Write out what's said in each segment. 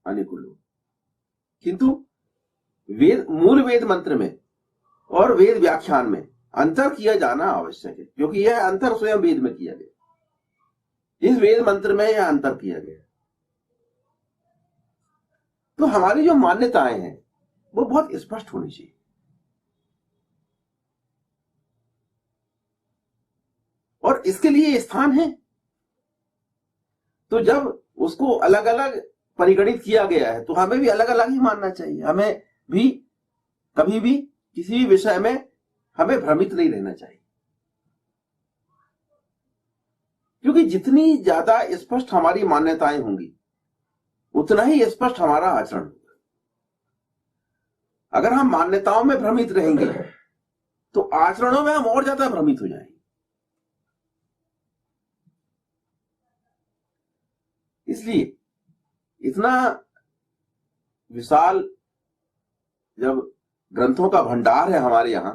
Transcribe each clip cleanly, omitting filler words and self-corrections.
अनेकों लोग, किंतु वेद, मूल वेद मंत्र में और वेद व्याख्यान में अंतर किया जाना आवश्यक है, क्योंकि यह अंतर स्वयं वेद में किया गया, इस वेद मंत्र में यह अंतर किया गया। तो हमारी जो मान्यताएं हैं वो बहुत स्पष्ट होनी चाहिए। और इसके लिए स्थान है। तो जब उसको अलग अलग परिगणित किया गया है तो हमें भी अलग अलग ही मानना चाहिए। हमें भी कभी भी किसी भी विषय में हमें भ्रमित नहीं रहना चाहिए, क्योंकि जितनी ज्यादा स्पष्ट हमारी मान्यताएं होंगी उतना ही स्पष्ट हमारा आचरण होगा। अगर हम मान्यताओं में भ्रमित रहेंगे तो आचरणों में हम और ज्यादा भ्रमित हो जाएंगे। इसलिए इतना विशाल जब ग्रंथों का भंडार है हमारे यहां,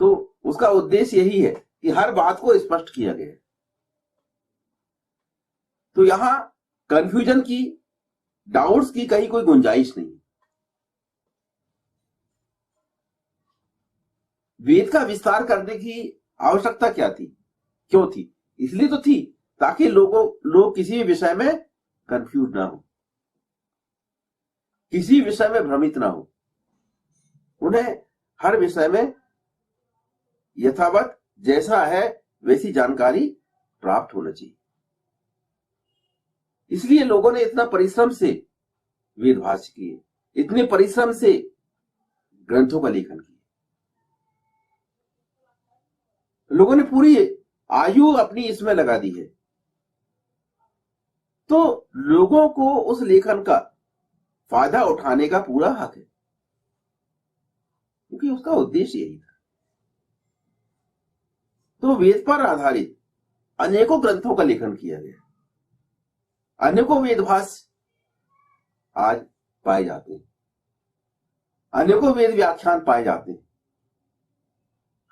तो उसका उद्देश्य यही है कि हर बात को स्पष्ट किया गया है। तो यहां कंफ्यूजन की, डाउट्स की कहीं कोई गुंजाइश नहीं। वेद का विस्तार करने की आवश्यकता क्या थी, क्यों थी? इसलिए तो थी ताकि लोग किसी भी विषय में कंफ्यूज ना हो, किसी विषय में भ्रमित ना हो। उन्हें हर विषय में यथावत जैसा है वैसी जानकारी प्राप्त होना चाहिए। इसलिए लोगों ने इतना परिश्रम से वेद भाष्य किए, इतने परिश्रम से ग्रंथों का लेखन किया। लोगों ने पूरी आयु अपनी इसमें लगा दी है। तो लोगों को उस लेखन का फायदा उठाने का पूरा हक है, क्योंकि उसका उद्देश्य यही था। तो वेद पर आधारित अनेकों ग्रंथों का लेखन किया गया, अनेकों वेदभाष्य आज पाए जाते हैं, अनेकों वेद व्याख्यान पाए जाते हैं।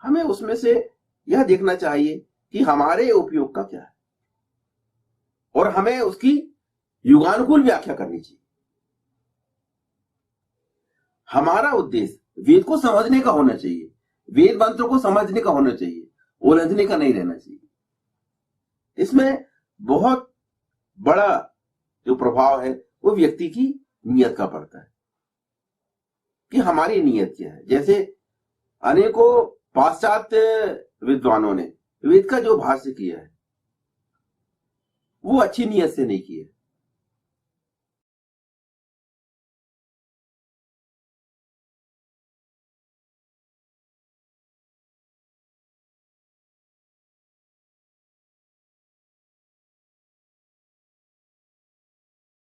हमें उसमें से यह देखना चाहिए कि हमारे उपयोग का क्या है, और हमें उसकी युगानुकूल व्याख्या करनी चाहिए। हमारा उद्देश्य वेद को समझने का होना चाहिए, वेद मंत्रों को समझने का होना चाहिए, उलझने का नहीं रहना चाहिए। इसमें बहुत बड़ा जो प्रभाव है वो व्यक्ति की नियत का पड़ता है कि हमारी नियत क्या है। जैसे अनेकों पाश्चात्य विद्वानों ने वेद का जो भाष्य किया है वो अच्छी नियत से नहीं किया,